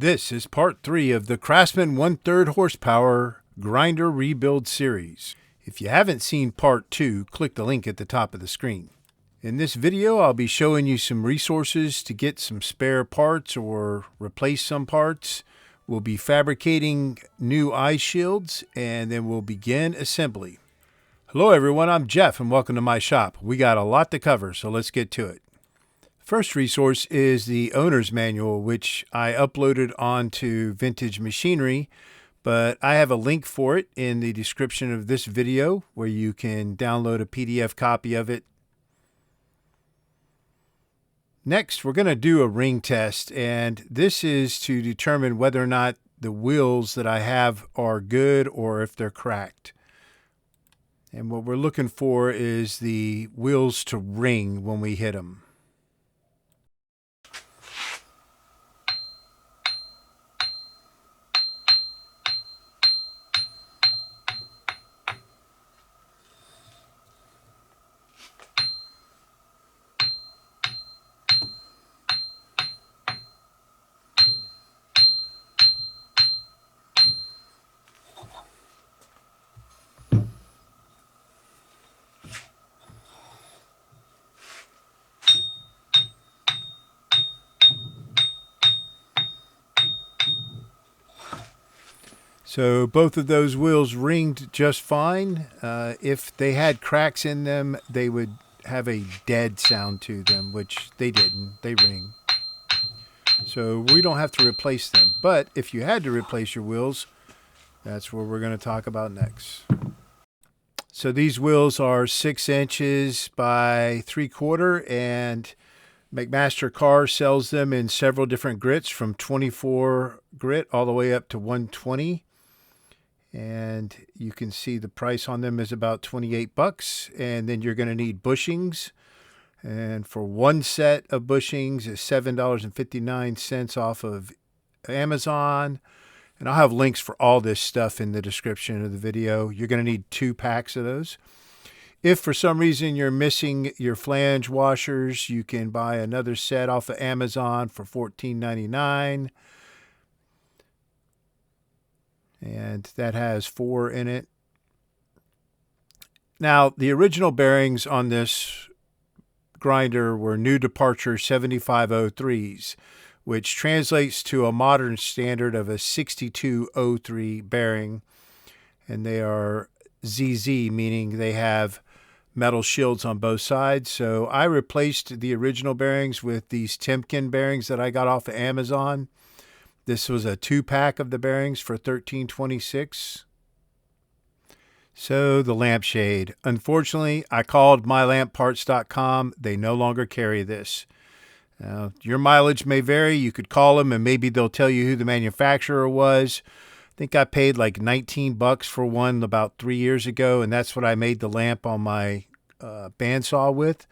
This is part 3 of the Craftsman 1/3 horsepower grinder rebuild series. If you haven't seen part 2, click the link at the top of the screen. In this video, I'll be showing you some resources to get some spare parts or replace some parts. We'll be fabricating new eye shields, and then we'll begin assembly. Hello everyone, I'm Jeff and welcome to my shop. We got a lot to cover, so let's get to it. First resource is the owner's manual, which I uploaded onto Vintage Machinery, but I have a link for it in the description of this video where you can download a PDF copy of it. Next, we're going to do a ring test, and this is to determine whether or not the wheels that I have are good or if they're cracked. And what we're looking for is the wheels to ring when we hit them. So both of those wheels ringed just fine. If they had cracks in them, they would have a dead sound to them, which they didn't. They ring. So we don't have to replace them. But if you had to replace your wheels, that's what we're going to talk about next. So these wheels are 6 inches by 3/4, and McMaster-Carr sells them in several different grits, from 24 grit all the way up to 120. And you can see the price on them is about 28 bucks. And then you're going to need bushings. And for one set of bushings is $7.59 off of Amazon. And I'll have links for all this stuff in the description of the video. You're going to need 2 packs of those. If for some reason you're missing your flange washers, you can buy another set off of Amazon for $14.99. And that has 4 in it. Now, the original bearings on this grinder were New Departure 7503s, which translates to a modern standard of a 6203 bearing. And they are ZZ, meaning they have metal shields on both sides. So I replaced the original bearings with these Timken bearings that I got off of Amazon. This was a 2-pack of the bearings for $13.26. So the lampshade. Unfortunately, I called mylampparts.com. They no longer carry this. Now, your mileage may vary. You could call them and maybe they'll tell you who the manufacturer was. I think I paid like 19 bucks for one about 3 years ago, and that's what I made the lamp on my bandsaw with.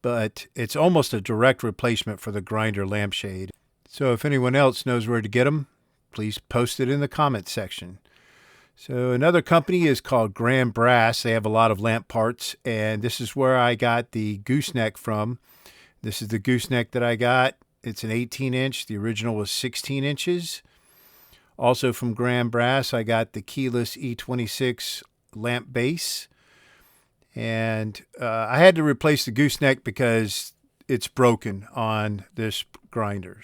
But it's almost a direct replacement for the grinder lampshade. So if anyone else knows where to get them, please post it in the comments section. So another company is called Grand Brass. They have a lot of lamp parts, and this is where I got the gooseneck from. This is the gooseneck that I got. It's an 18-inch. The original was 16 inches. Also from Grand Brass, I got the keyless E26 lamp base. And I had to replace the gooseneck because it's broken on this grinder.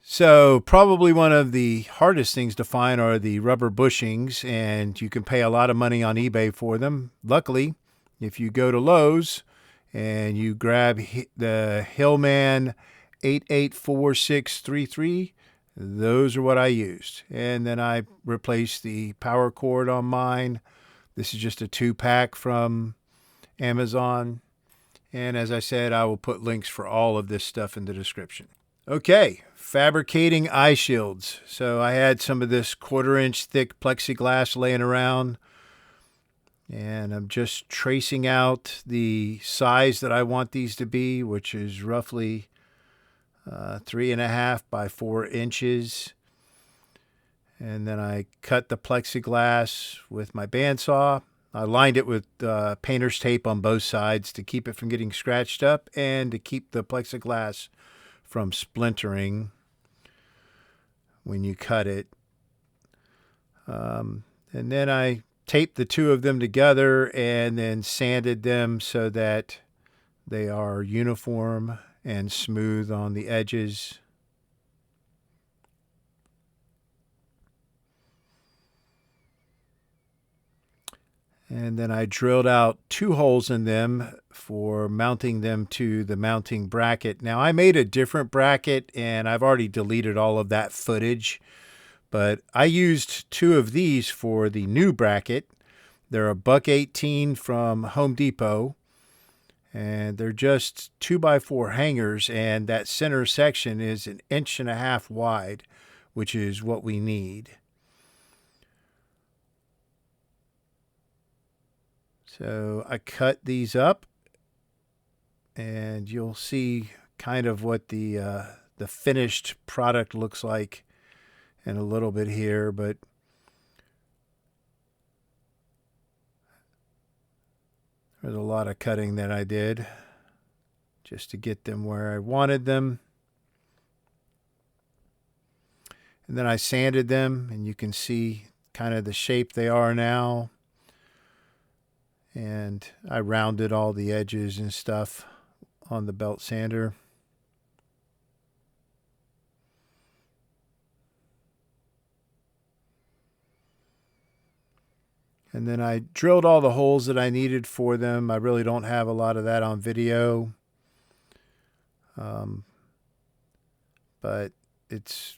So probably one of the hardest things to find are the rubber bushings, and you can pay a lot of money on eBay for them. Luckily, if you go to Lowe's and you grab the Hillman 884633, those are what I used. And then I replaced the power cord on mine. This is just a 2-pack from Amazon. And as I said, I will put links for all of this stuff in the description. Okay, fabricating eye shields. So I had some of this 1/4-inch thick plexiglass laying around, and I'm just tracing out the size that I want these to be, which is roughly 3.5 by 4 inches. And then I cut the plexiglass with my bandsaw. I lined it with painter's tape on both sides to keep it from getting scratched up and to keep the plexiglass from splintering when you cut it. And then I taped the two of them together and then sanded them so that they are uniform and smooth on the edges. And then I drilled out 2 holes in them for mounting them to the mounting bracket. Now I made a different bracket and I've already deleted all of that footage, but I used 2 of these for the new bracket. They're a $1.18 from Home Depot, and they're just 2x4 hangers, and that center section is 1.5 inches wide, which is what we need. So I cut these up, and you'll see kind of what the finished product looks like in a little bit here, but there's a lot of cutting that I did just to get them where I wanted them. And then I sanded them, and you can see kind of the shape they are now. And I rounded all the edges and stuff on the belt sander. And then I drilled all the holes that I needed for them. I really don't have a lot of that on video. But it's,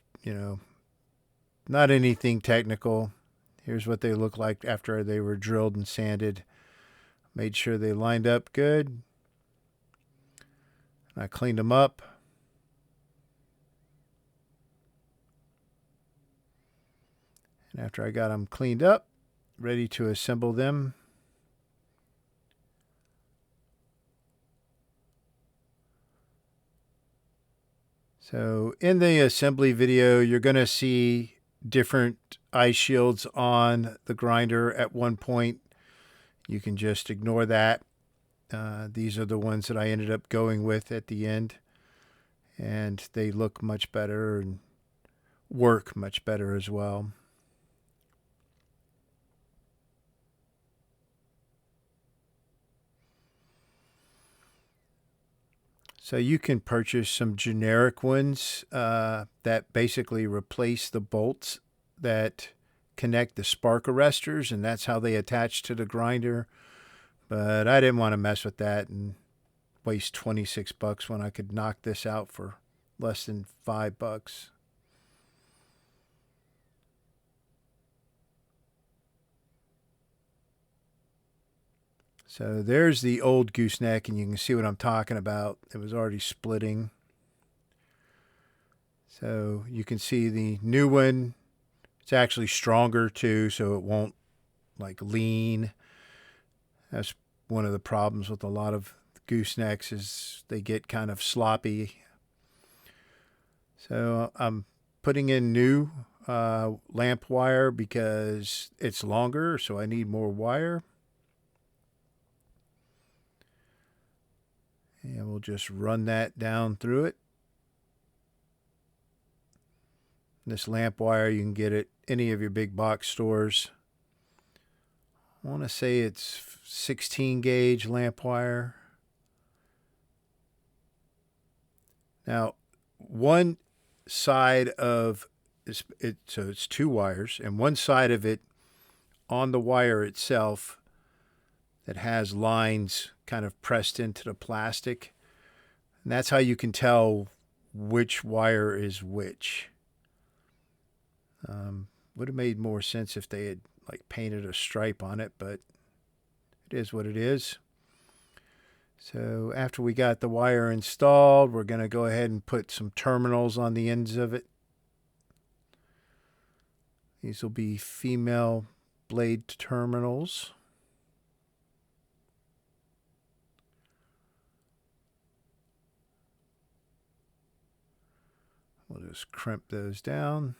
not anything technical. Here's what they look like after they were drilled and sanded. Made sure they lined up good. I cleaned them up. And after I got them cleaned up, ready to assemble them, so in the assembly video, you're going to see different eye shields on the grinder at one point. You can just ignore that. These are the ones that I ended up going with at the end, and they look much better and work much better as well. So you can purchase some generic ones that basically replace the bolts that connect the spark arresters, and that's how they attach to the grinder. But I didn't want to mess with that and waste $26 when I could knock this out for less than $5. So there's the old gooseneck, and you can see what I'm talking about. It was already splitting. So you can see the new one. It's actually stronger too, so it won't lean. That's one of the problems with a lot of goosenecks is they get kind of sloppy. So I'm putting in new lamp wire because it's longer, so I need more wire. And we'll just run that down through it. This lamp wire you can get at any of your big box stores. I want to say it's 16 gauge lamp wire. Now, one side of it, so it's 2 wires, and one side of it on the wire itself that has lines kind of pressed into the plastic. And that's how you can tell which wire is which. Would have made more sense if they had painted a stripe on it, but it is what it is. So after we got the wire installed, we're going to go ahead and put some terminals on the ends of it. These will be female blade terminals. We'll just crimp those down.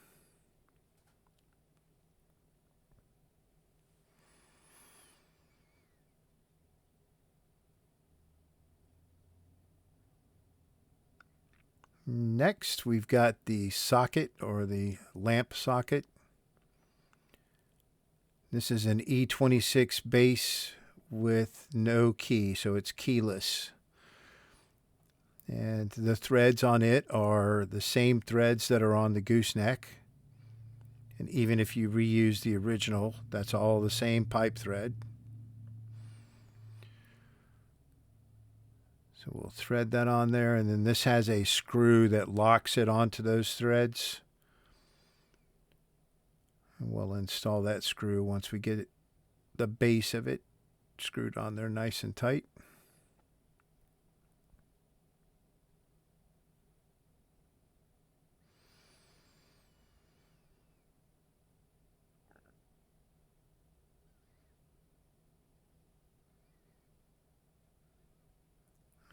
Next, we've got the socket or the lamp socket. This is an E26 base with no key, so it's keyless. And the threads on it are the same threads that are on the gooseneck. And even if you reuse the original, that's all the same pipe thread. So we'll thread that on there, and then this has a screw that locks it onto those threads. And we'll install that screw once we get the base of it screwed on there nice and tight.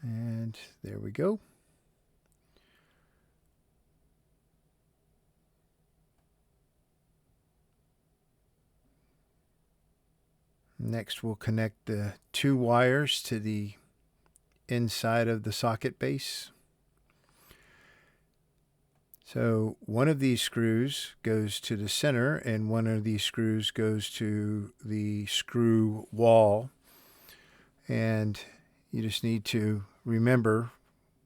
And there we go. Next, we'll connect the two wires to the inside of the socket base. So one of these screws goes to the center, and one of these screws goes to the screw wall. And you just need to remember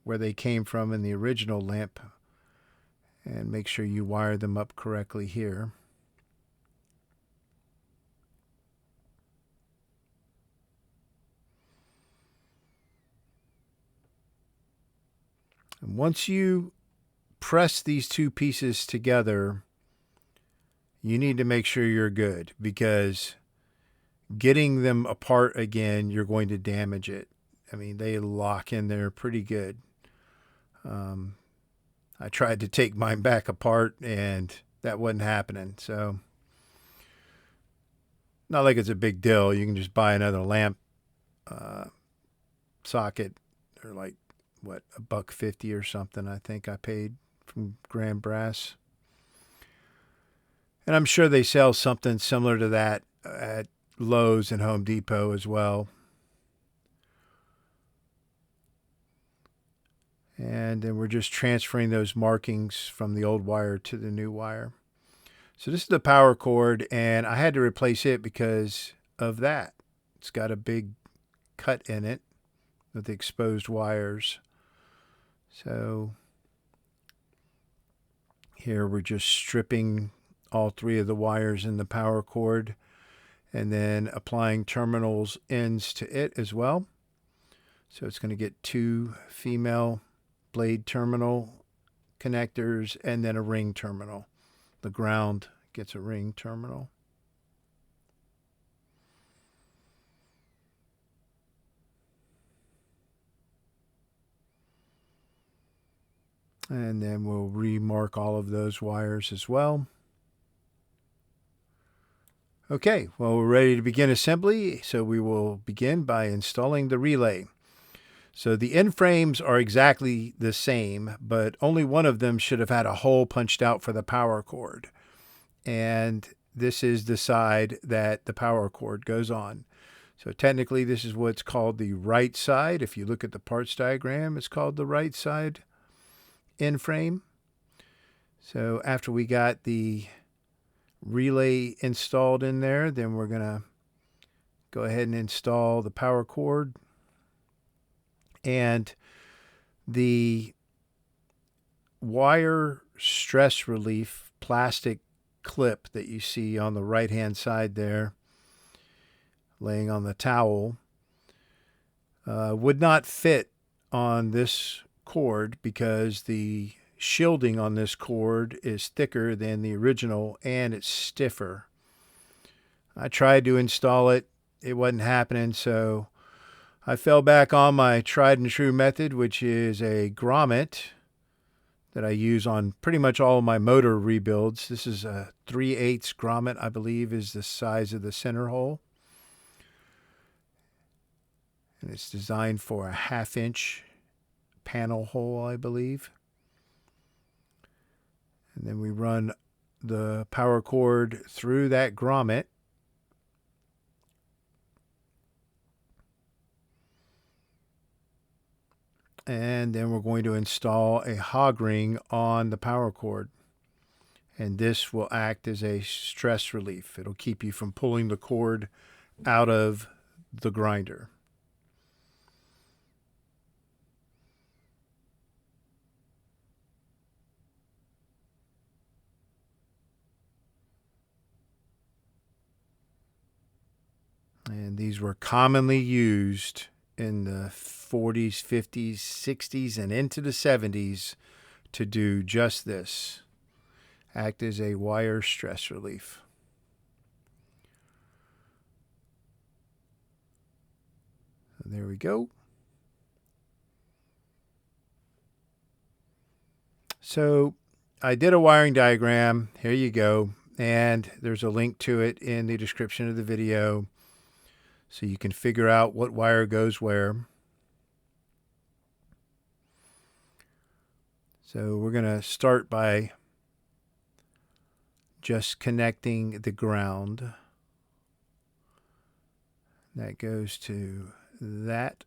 where they came from in the original lamp and make sure you wire them up correctly here. And once you press these two pieces together, you need to make sure you're good, because getting them apart again, you're going to damage it. I mean, they lock in there pretty good. I tried to take mine back apart, and that wasn't happening. So, not like it's a big deal. You can just buy another lamp socket. They're like, what, $1.50 or something, I think I paid from Grand Brass. And I'm sure they sell something similar to that at Lowe's and Home Depot as well. And then we're just transferring those markings from the old wire to the new wire. So this is the power cord, and I had to replace it because of that. It's got a big cut in it with the exposed wires. So here we're just stripping all three of the wires in the power cord and then applying terminals ends to it as well. So it's going to get two female blade terminal connectors and then a ring terminal. The ground gets a ring terminal. And then we'll remark all of those wires as well. Okay, well, we're ready to begin assembly, so we will begin by installing the relay. So the end frames are exactly the same, but only one of them should have had a hole punched out for the power cord. And this is the side that the power cord goes on. So technically this is what's called the right side. If you look at the parts diagram, it's called the right side end frame. So after we got the relay installed in there, then we're going to go ahead and install the power cord. And the wire stress relief plastic clip that you see on the right hand side there laying on the towel would not fit on this cord because the shielding on this cord is thicker than the original and it's stiffer. I tried to install it. It wasn't happening, so I fell back on my tried and true method, which is a grommet that I use on pretty much all of my motor rebuilds. This is a 3/8 grommet, I believe, is the size of the center hole. And it's designed for a 1/2 inch panel hole, I believe. And then we run the power cord through that grommet. And then we're going to install a hog ring on the power cord. And this will act as a stress relief. It'll keep you from pulling the cord out of the grinder. And these were commonly used in the 40s, 50s, 60s, and into the 70s to do just this. Act as a wire stress relief. And there we go. So I did a wiring diagram. Here you go. And there's a link to it in the description of the video, so you can figure out what wire goes where. So we're going to start by just connecting the ground. That goes to that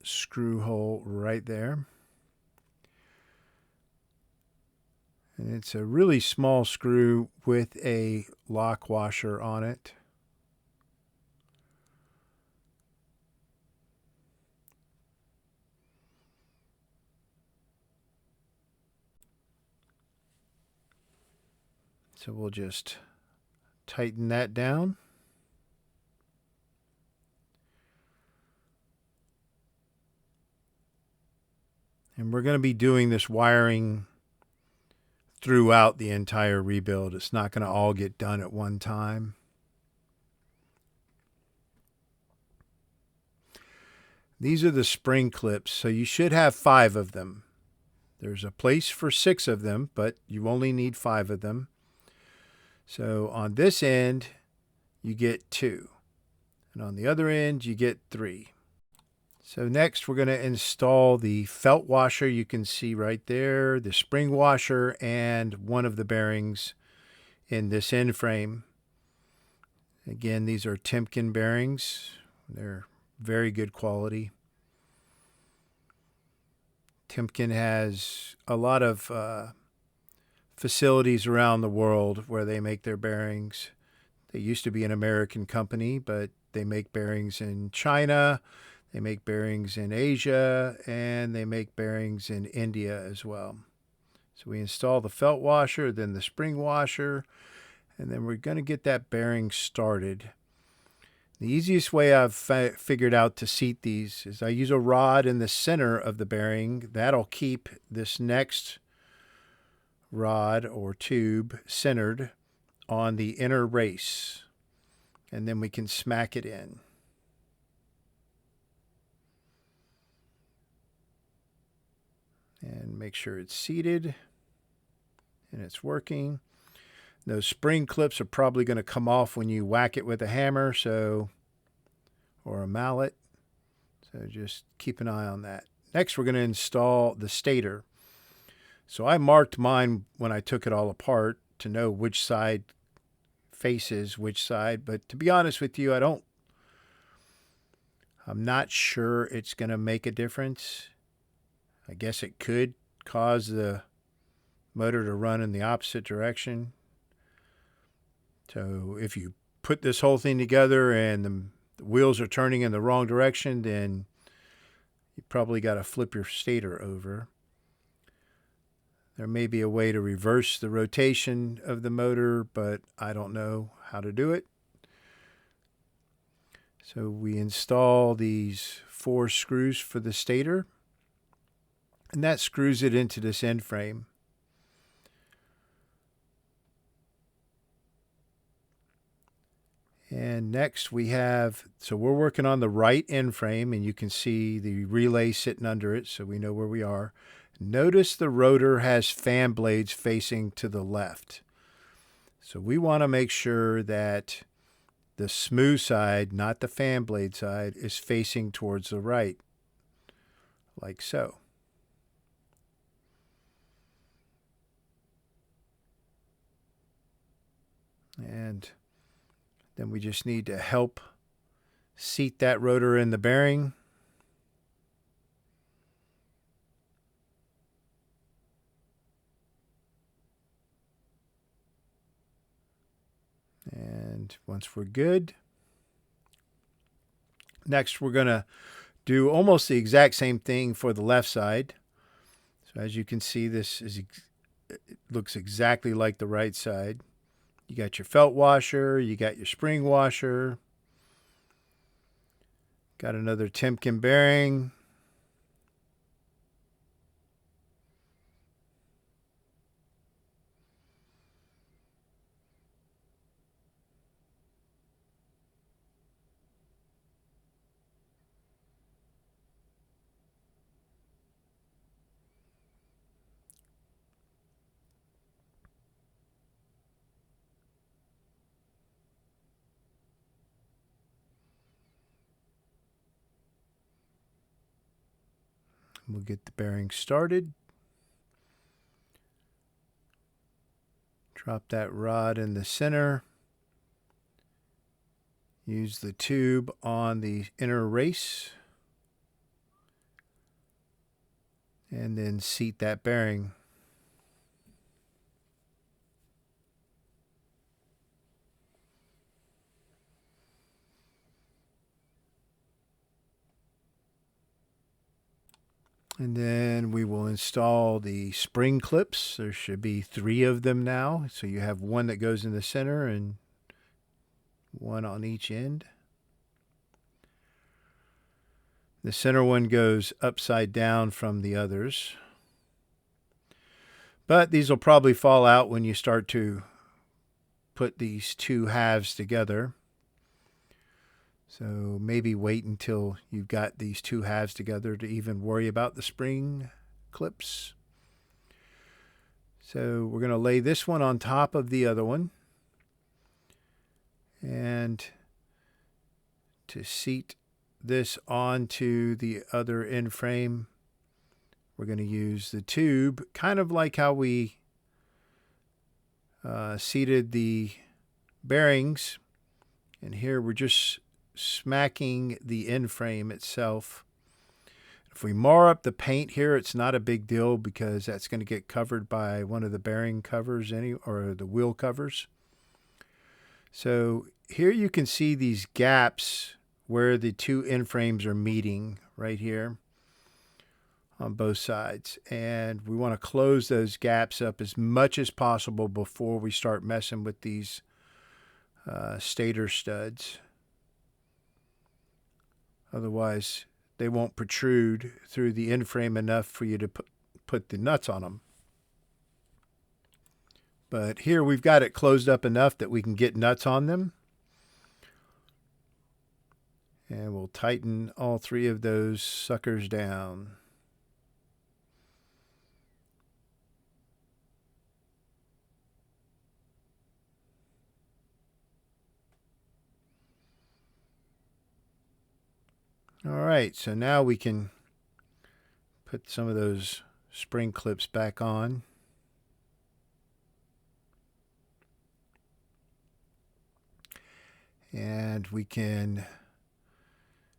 screw hole right there. And it's a really small screw with a lock washer on it. So we'll just tighten that down. And we're going to be doing this wiring throughout the entire rebuild. It's not going to all get done at one time. These are the spring clips, so you should have 5 of them. There's a place for 6 of them, but you only need 5 of them. So on this end, you get 2. And on the other end, you get 3. So next, we're going to install the felt washer. You can see right there, the spring washer and one of the bearings in this end frame. Again, these are Timken bearings. They're very good quality. Timken has a lot of facilities around the world where they make their bearings. They used to be an American company, but they make bearings in China, they make bearings in Asia, and they make bearings in India as well. So we install the felt washer, then the spring washer, and then we're going to get that bearing started. The easiest way I've figured out to seat these is I use a rod in the center of the bearing. That'll keep this next rod or tube centered on the inner race, and then we can smack it in. And make sure it's seated and it's working. Those spring clips are probably going to come off when you whack it with a hammer, or a mallet. So just keep an eye on that. Next, we're going to install the stator. So I marked mine when I took it all apart to know which side faces which side, but to be honest with you, I'm not sure it's going to make a difference. I guess it could cause the motor to run in the opposite direction. So if you put this whole thing together and the wheels are turning in the wrong direction, then you probably got to flip your stator over. There may be a way to reverse the rotation of the motor, but I don't know how to do it. So we install these 4 screws for the stator, and that screws it into this end frame. And next we have, so we're working on the right end frame, and you can see the relay sitting under it, so we know where we are. Notice the rotor has fan blades facing to the left. So we want to make sure that the smooth side, not the fan blade side, is facing towards the right, like so. And then we just need to help seat that rotor in the bearing. And once we're good, next we're going to do almost the exact same thing for the left side. So as you can see, it looks exactly like the right side. You got your felt washer, you got your spring washer, got another Timken bearing. We'll get the bearing started. Drop that rod in the center. Use the tube on the inner race. And then seat that bearing. And then we will install the spring clips. There should be 3 of them now. So you have one that goes in the center and one on each end. The center one goes upside down from the others. But these will probably fall out when you start to put these 2 halves together. So maybe wait until you've got these 2 halves together to even worry about the spring clips. So we're going to lay this one on top of the other one. And to seat this onto the other end frame, we're going to use the tube, kind of like how we seated the bearings. And here we're just smacking the end frame itself. If we mar up the paint here, it's not a big deal because that's going to get covered by one of the bearing covers or the wheel covers. So here you can see these gaps where the 2 end frames are meeting right here on both sides. And we want to close those gaps up as much as possible before we start messing with these stator studs. Otherwise, they won't protrude through the end frame enough for you to put the nuts on them. But here we've got it closed up enough that we can get nuts on them. And we'll tighten all 3 of those suckers down. All right, so now we can put some of those spring clips back on. And we can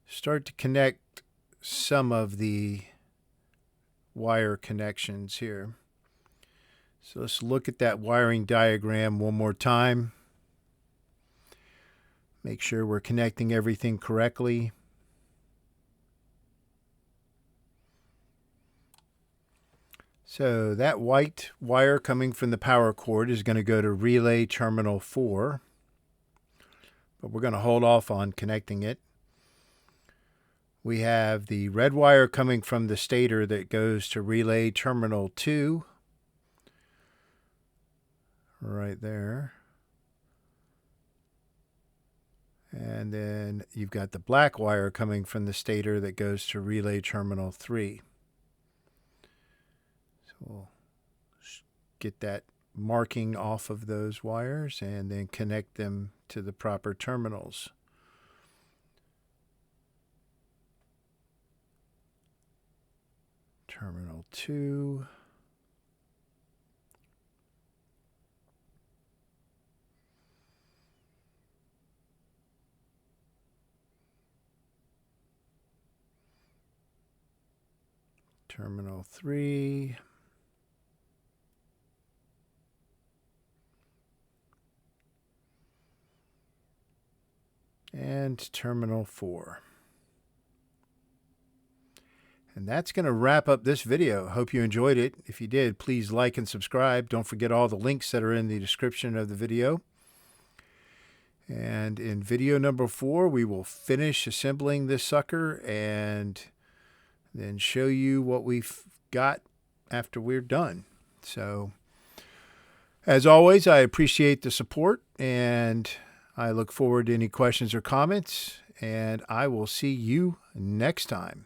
start to connect some of the wire connections here. So let's look at that wiring diagram one more time. Make sure we're connecting everything correctly. So that white wire coming from the power cord is going to go to relay terminal 4. But we're going to hold off on connecting it. We have the red wire coming from the stator that goes to relay terminal 2. Right there. And then you've got the black wire coming from the stator that goes to relay terminal 3. So we'll get that marking off of those wires and then connect them to the proper terminals. Terminal 2. Terminal 3. and terminal 4. And that's going to wrap up this video. Hope you enjoyed it. If you did, please like and subscribe. Don't forget all the links that are in the description of the video. And in video number 4, we will finish assembling this sucker and then show you what we've got after we're done. So, as always, I appreciate the support, and I look forward to any questions or comments, and I will see you next time.